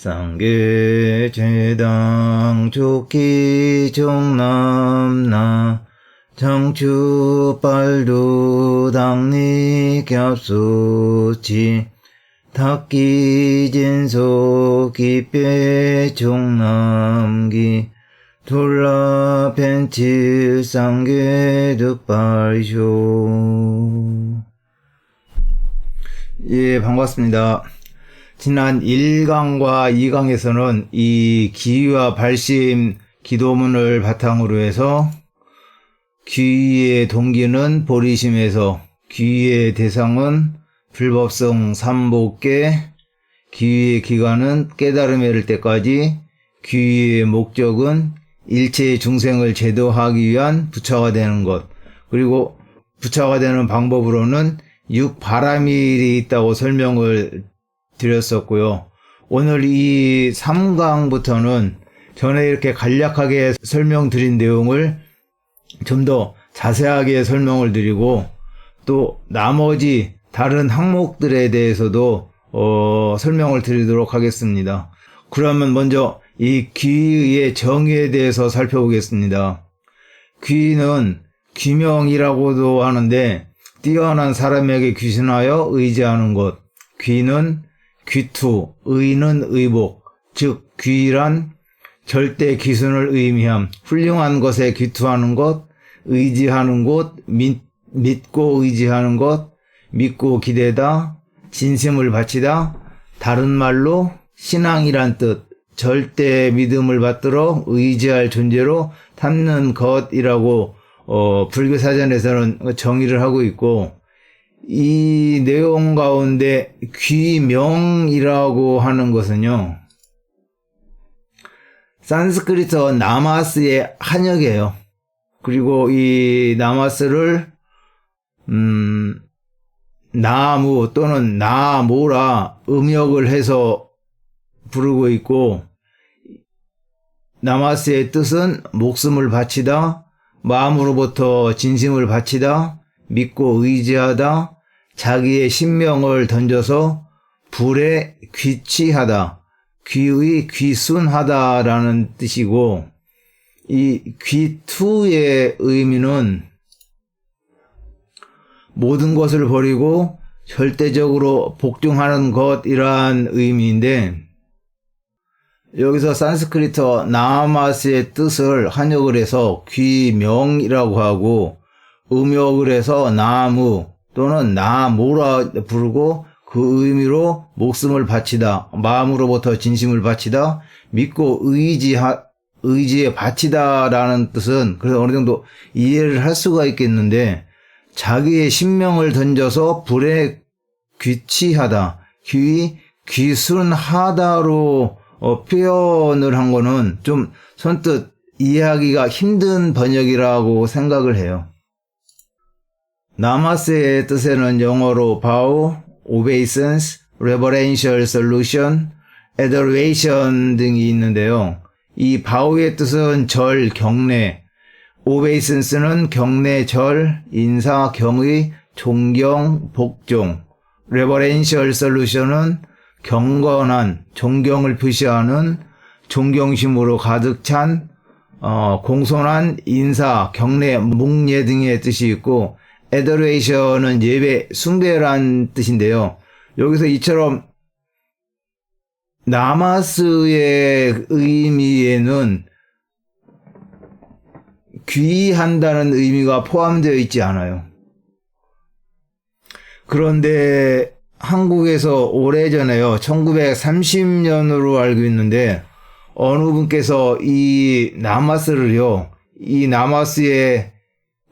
상계 제당 조기 종남나 장추 빨두 당리 겹수지 탁기 진소 기빼 종남기 둘라 벤치 상계 두빨쇼. 예, 반갑습니다. 지난 1강과 2강에서는 이 기위와 발심 기도문을 바탕으로 해서 귀의 동기는 보리심에서 귀의 대상은 불법성 삼복계, 귀의 기간은 깨달음에 이를 때까지, 귀의 목적은 일체의 중생을 제도하기 위한 부처가 되는 것, 그리고 부처가 되는 방법으로는 육바라밀이 있다고 설명을 드렸었고요. 오늘 이 3강부터는 전에 이렇게 간략하게 설명드린 내용을 좀 더 자세하게 설명을 드리고, 또 나머지 다른 항목들에 대해서도 설명을 드리도록 하겠습니다. 그러면 먼저 이 귀의 정의에 대해서 살펴보겠습니다. 귀는 귀명이라고도 하는데, 뛰어난 사람에게 귀신하여 의지하는 것. 귀는 귀투, 의는 의복, 즉 귀란 절대 기순을 의미함. 훌륭한 것에 귀투하는 것, 의지하는 곳, 믿고 의지하는 것, 믿고 기대다, 진심을 바치다. 다른 말로 신앙이란 뜻, 절대 믿음을 받들어 의지할 존재로 삼는 것이라고 불교 사전에서는 정의를 하고 있고, 이 내용 가운데 귀명이라고 하는 것은요, 산스크리트 나마스의 한역이에요. 그리고 이 나마스를 나무 또는 나모라 음역을 해서 부르고 있고, 나마스의 뜻은 목숨을 바치다, 마음으로부터 진심을 바치다, 믿고 의지하다, 자기의 신명을 던져서 불에 귀취하다, 귀의 귀순하다라는 뜻이고, 이 귀투의 의미는 모든 것을 버리고 절대적으로 복종하는 것이란 의미인데, 여기서 산스크리트 나마스의 뜻을 한역을 해서 귀명이라고 하고, 음역을 해서 나무 또는 나모라 부르고, 그 의미로 목숨을 바치다, 마음으로부터 진심을 바치다, 믿고 의지에 바치다라는 뜻은 그래서 어느 정도 이해를 할 수가 있겠는데, 자기의 신명을 던져서 불에 귀취하다, 귀순하다로 표현을 한 거는 좀 선뜻 이해하기가 힘든 번역이라고 생각을 해요. 나마스의 뜻에는 영어로 vow, obeisance, reverential solution, adoration 등이 있는데요. 이 vow의 뜻은 절, 경례, obeisance는 경례, 절, 인사, 경의, 존경, 복종, reverential solution은 경건한, 존경을 표시하는, 존경심으로 가득 찬, 공손한 인사, 경례, 묵례 등의 뜻이 있고, adoration은 예배, 숭배란 뜻인데요. 여기서 이처럼 나마스의 의미에는 귀한다는 의미가 포함되어 있지 않아요. 그런데 한국에서 오래전에요, 1930년으로 알고 있는데, 어느 분께서 이 나마스를요, 이 나마스의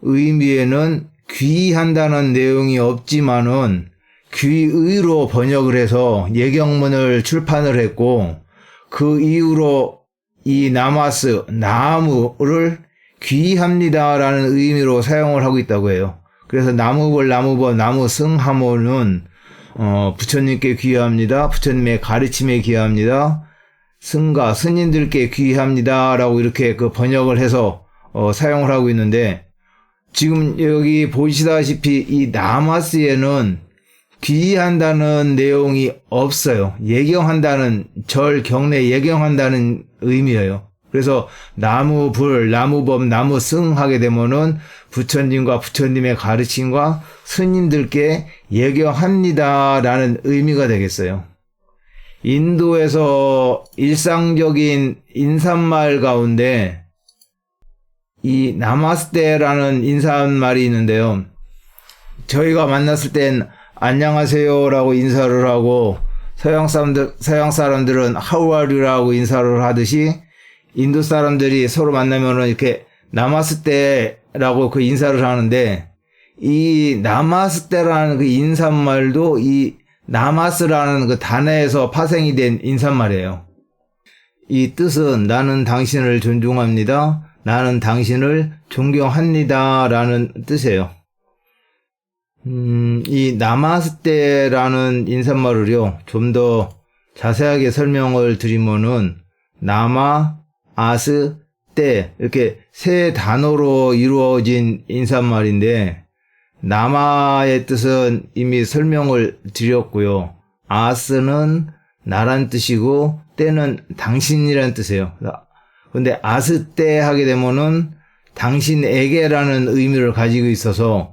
의미에는 귀한다는 내용이 없지만은 귀의로 번역을 해서 예경문을 출판을 했고, 그 이후로 이 나마스, 나무를 귀합니다라는 의미로 사용을 하고 있다고 해요. 그래서 나무벌, 나무버, 나무승하모는 부처님께 귀합니다, 부처님의 가르침에 귀합니다, 승가, 스님들께 귀합니다라고 이렇게 그 번역을 해서 사용을 하고 있는데, 지금 여기 보시다시피 이 나마스에는 귀의한다는 내용이 없어요. 예경한다는, 절 경례 예경한다는 의미예요. 그래서 나무불, 나무법, 나무승 하게 되면은 부처님과 부처님의 가르침과 스님들께 예경합니다라는 의미가 되겠어요. 인도에서 일상적인 인사말 가운데 이 나마스테라는 인사말이 있는데요. 저희가 만났을 땐 안녕하세요라고 인사를 하고 서양 사람들은 How are you라고 인사를 하듯이 인도 사람들이 서로 만나면은 이렇게 나마스테라고 그 인사를 하는데 이 나마스테라는 그 인사말도 이 나마스라는 그 단어에서 파생이 된 인사말이에요. 이 뜻은 나는 당신을 존중합니다. 나는 당신을 존경합니다. 라는 뜻이에요. 이 나마스테라는 인사말을요, 좀 더 자세하게 설명을 드리면은, 나마, 아스, 때, 이렇게 세 단어로 이루어진 인사말인데, 나마의 뜻은 이미 설명을 드렸고요. 아스는 나란 뜻이고, 때는 당신이란 뜻이에요. 근데 아스 때 하게 되면은, 당신에게라는 의미를 가지고 있어서,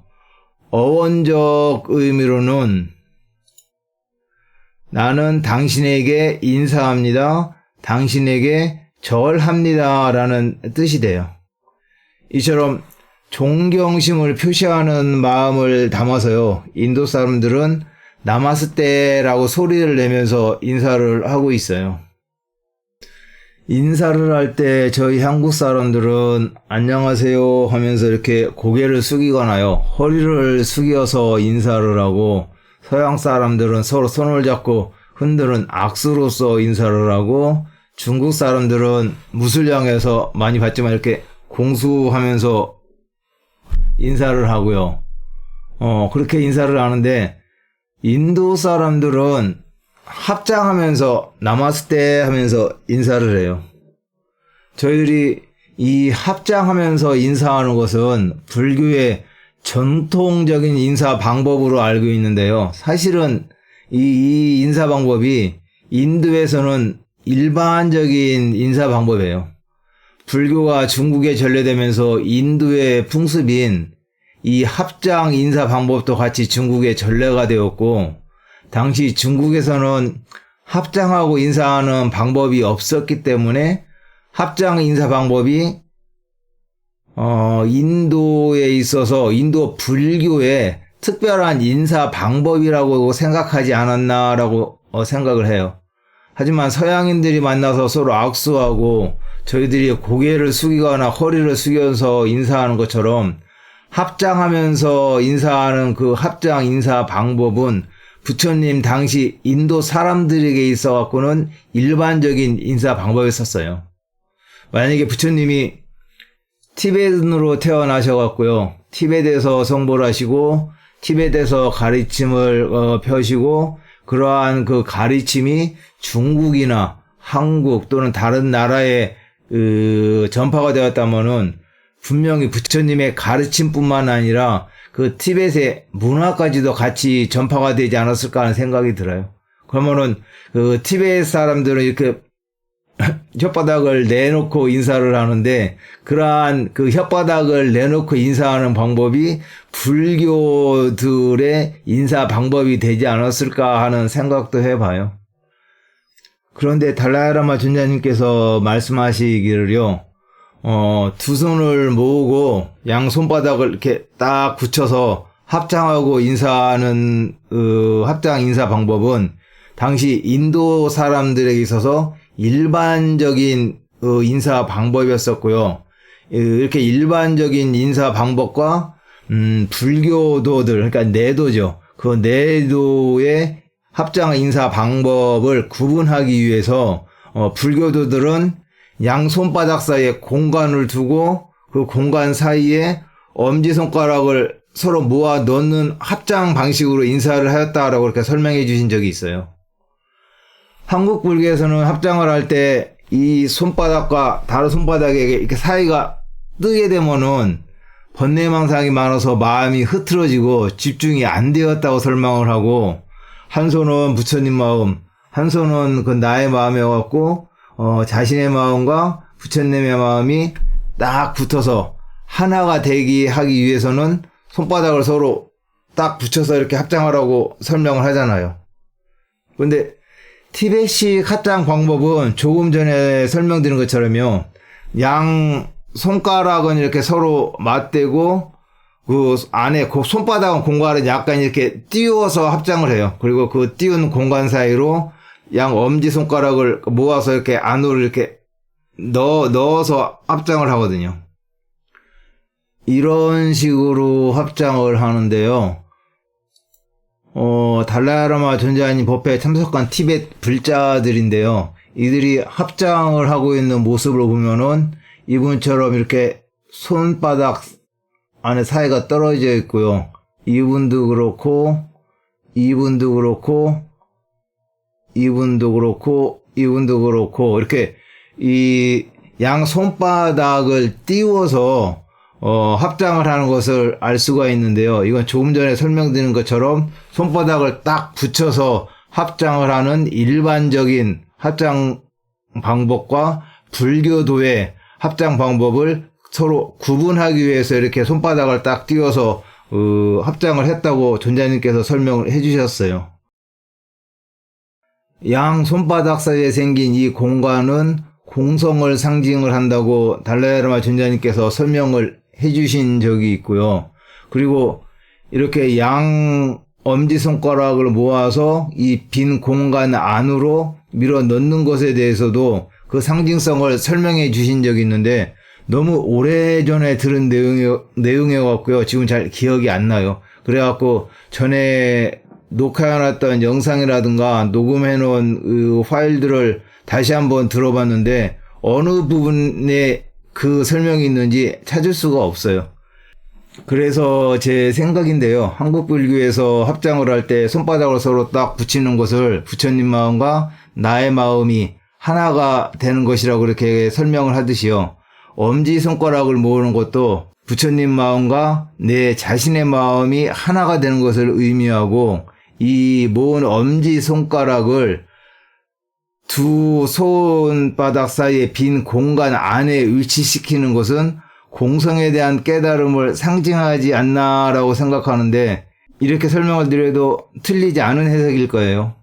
어원적 의미로는 나는 당신에게 인사합니다. 당신에게 절합니다. 라는 뜻이 돼요. 이처럼 존경심을 표시하는 마음을 담아서요. 인도 사람들은 나마스테라고 소리를 내면서 인사를 하고 있어요. 인사를 할 때 저희 한국 사람들은 안녕하세요 하면서 이렇게 고개를 숙이거나요. 허리를 숙여서 인사를 하고 서양 사람들은 서로 손을 잡고 흔드는 악수로서 인사를 하고 중국 사람들은 무술장에서 많이 봤지만 이렇게 공수하면서 인사를 하고요. 그렇게 인사를 하는데 인도 사람들은 합장하면서 나마스테 하면서 인사를 해요. 저희들이 이 합장하면서 인사하는 것은 불교의 전통적인 인사 방법으로 알고 있는데요. 사실은 이 인사 방법이 인도에서는 일반적인 인사 방법이에요. 불교가 중국에 전래되면서 인도의 풍습인 이 합장 인사 방법도 같이 중국에 전래가 되었고, 당시 중국에서는 합장하고 인사하는 방법이 없었기 때문에 합장 인사 방법이 인도에 있어서 인도 불교의 특별한 인사 방법이라고 생각하지 않았나라고 생각을 해요. 하지만 서양인들이 만나서 서로 악수하고 저희들이 고개를 숙이거나 허리를 숙여서 인사하는 것처럼 합장하면서 인사하는 그 합장 인사 방법은 부처님 당시 인도 사람들에게 있어 갖고는 일반적인 인사 방법이었어요. 만약에 부처님이 티베트로 태어나셔 갖고요. 티베트에서 성보를 하시고 티베트에서 가르침을 펴시고 그러한 그 가르침이 중국이나 한국 또는 다른 나라에 전파가 되었다면은 분명히 부처님의 가르침뿐만 아니라 그 티벳의 문화까지도 같이 전파가 되지 않았을까 하는 생각이 들어요. 그러면은 그 티벳 사람들은 이렇게 혓바닥을 내놓고 인사를 하는데 그러한 그 혓바닥을 내놓고 인사하는 방법이 불교들의 인사 방법이 되지 않았을까 하는 생각도 해봐요. 그런데 달라이라마尊자님께서 말씀하시기를요. 두 손을 모으고 양 손바닥을 이렇게 딱 붙여서 합장하고 인사하는 합장 인사 방법은 당시 인도 사람들에게 있어서 일반적인 인사 방법이었었고요. 이렇게 일반적인 인사 방법과 불교도들 그러니까 내도죠. 그 내도의 합장 인사 방법을 구분하기 위해서 불교도들은 양 손바닥 사이에 공간을 두고 그 공간 사이에 엄지손가락을 서로 모아 넣는 합장 방식으로 인사를 하였다라고 이렇게 설명해 주신 적이 있어요. 한국 불교에서는 합장을 할 때 이 손바닥과 다른 손바닥에 이렇게 사이가 뜨게 되면은 번뇌망상이 많아서 마음이 흐트러지고 집중이 안 되었다고 설명을 하고, 한 손은 부처님 마음, 한 손은 그 나의 마음이어갖고 자신의 마음과 부처님의 마음이 딱 붙어서 하나가 되기 하기 위해서는 손바닥을 서로 딱 붙여서 이렇게 합장하라고 설명을 하잖아요. 근데 티베트식 합장 방법은 조금 전에 설명드린 것처럼요, 양 손가락은 이렇게 서로 맞대고 그 안에 그 손바닥은 공간을 약간 이렇게 띄워서 합장을 해요. 그리고 그 띄운 공간 사이로 양 엄지 손가락을 모아서 이렇게 안으로 이렇게 넣어서 합장을 하거든요. 이런 식으로 합장을 하는데요. 달라이라마 존자님 법회에 참석한 티베트 불자들인데요. 이들이 합장을 하고 있는 모습을 보면은 이분처럼 이렇게 손바닥 안에 사이가 떨어져 있고요. 이분도 그렇고, 이분도 그렇고, 이분도 그렇고, 이분도 그렇고, 이렇게 이 양 손바닥을 띄워서 합장을 하는 것을 알 수가 있는데요. 이건 조금 전에 설명드린 것처럼 손바닥을 딱 붙여서 합장을 하는 일반적인 합장 방법과 불교도의 합장 방법을 서로 구분하기 위해서 이렇게 손바닥을 딱 띄워서 합장을 했다고 존자님께서 설명을 해주셨어요. 양 손바닥 사이에 생긴 이 공간은 공성을 상징을 한다고 달라이라마 존자님께서 설명을 해주신 적이 있고요. 그리고 이렇게 양 엄지손가락을 모아서 이 빈 공간 안으로 밀어 넣는 것에 대해서도 그 상징성을 설명해 주신 적이 있는데, 너무 오래전에 들은 내용이어갖고요. 지금 잘 기억이 안 나요. 그래갖고 전에 녹화해놨던 영상이라든가 녹음해놓은 그 파일들을 다시 한번 들어봤는데 어느 부분에 그 설명이 있는지 찾을 수가 없어요. 그래서 제 생각인데요. 한국 불교에서 합장을 할 때 손바닥을 서로 딱 붙이는 것을 부처님 마음과 나의 마음이 하나가 되는 것이라고 이렇게 설명을 하듯이요. 엄지손가락을 모으는 것도 부처님 마음과 내 자신의 마음이 하나가 되는 것을 의미하고, 이 모은 엄지손가락을 두 손바닥 사이에 빈 공간 안에 위치시키는 것은 공성에 대한 깨달음을 상징하지 않나라고 생각하는데, 이렇게 설명을 드려도 틀리지 않은 해석일 거예요.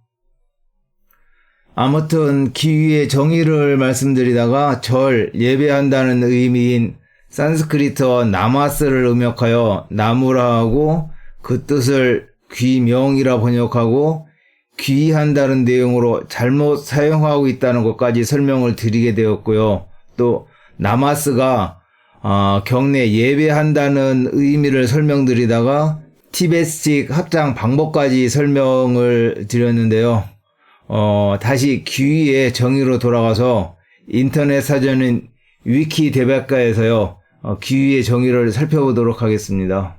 아무튼 기위의 정의를 말씀드리다가 절, 예배한다는 의미인 산스크리트어 나마스를 음역하여 나무라 하고, 그 뜻을 귀명이라 번역하고 귀한다는 내용으로 잘못 사용하고 있다는 것까지 설명을 드리게 되었고요. 또 나마스가 경내 예배한다는 의미를 설명드리다가 티베트식 합장 방법까지 설명을 드렸는데요. 다시 귀의 정의로 돌아가서 인터넷 사전인 위키대백과에서요, 귀의 정의를 살펴보도록 하겠습니다.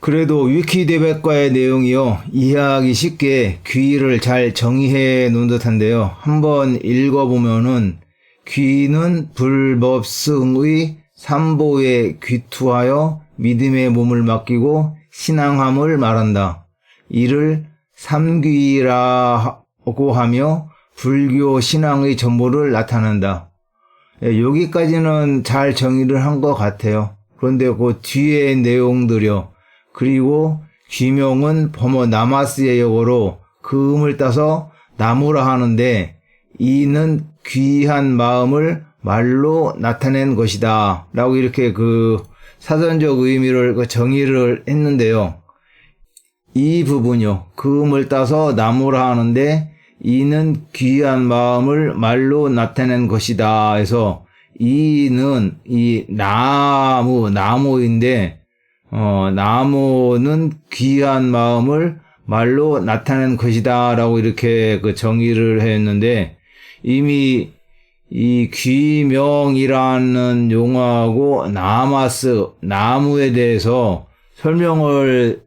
그래도 위키대백과의 내용이요, 이해하기 쉽게 귀를 잘 정의해 놓은 듯한데요. 한번 읽어보면은, 귀는 불법승의 삼보에 귀투하여 믿음의 몸을 맡기고 신앙함을 말한다. 이를 삼귀라고 하며 불교 신앙의 전부를 나타낸다. 여기까지는 잘 정의를 한 것 같아요. 그런데 그 뒤에 내용들이요. 그리고 귀명은 범어 나마스의 역어로 그 음을 따서 나무라 하는데, 이는 귀한 마음을 말로 나타낸 것이다 라고 이렇게 그 사전적 의미를 정의를 했는데요. 이 부분이요, 그 음을 따서 나무라 하는데 이는 귀한 마음을 말로 나타낸 것이다 해서, 이는 이 나무인데 나무는 귀한 마음을 말로 나타낸 것이다 라고 이렇게 그 정의를 했는데, 이미 이 귀명이라는 용어하고 나마스, 나무에 대해서 설명을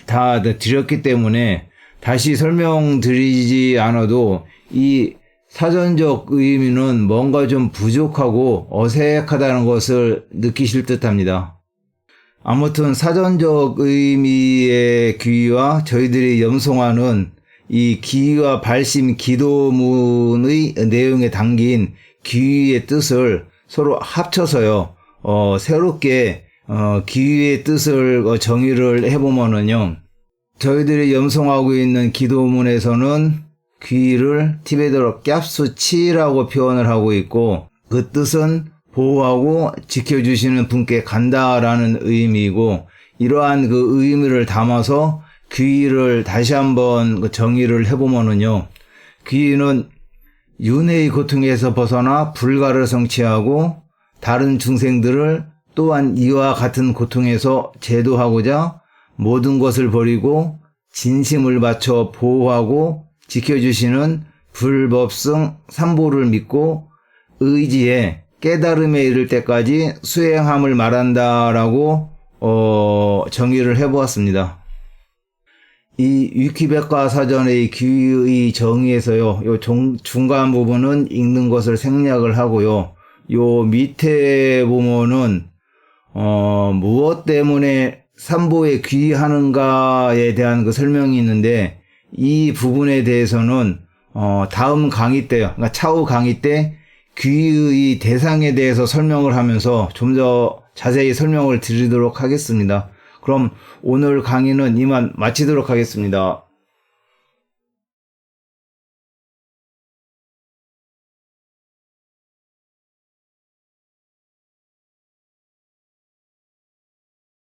다 드렸기 때문에 다시 설명드리지 않아도 이 사전적 의미는 뭔가 좀 부족하고 어색하다는 것을 느끼실 듯합니다. 아무튼 사전적 의미의 귀의와 저희들이 염송하는 이 기의와 발심 기도문의 내용에 담긴 기의의 뜻을 서로 합쳐서요, 새롭게 기의의 뜻을 정의를 해보면은요, 저희들이 염송하고 있는 기도문에서는 귀의를 티베트어로 깝수치라고 표현을 하고 있고, 그 뜻은 보호하고 지켜주시는 분께 간다라는 의미이고, 이러한 그 의미를 담아서 귀의를 다시 한번 정의를 해보면은요, 귀의는 윤회의 고통에서 벗어나 불가를 성취하고 다른 중생들을 또한 이와 같은 고통에서 제도하고자 모든 것을 버리고 진심을 바쳐 보호하고 지켜주시는 불법성 삼보를 믿고 의지에 깨달음에 이를 때까지 수행함을 말한다라고 정의를 해보았습니다. 이 위키백과 사전의 귀의 정의에서요, 요 중간 부분은 읽는 것을 생략을 하고요, 요 밑에 보면은 무엇 때문에 삼보에 귀의하는가에 대한 그 설명이 있는데, 이 부분에 대해서는 다음 강의 때요, 그러니까 차후 강의 때 귀의 대상에 대해서 설명을 하면서 좀 더 자세히 설명을 드리도록 하겠습니다. 그럼 오늘 강의는 이만 마치도록 하겠습니다.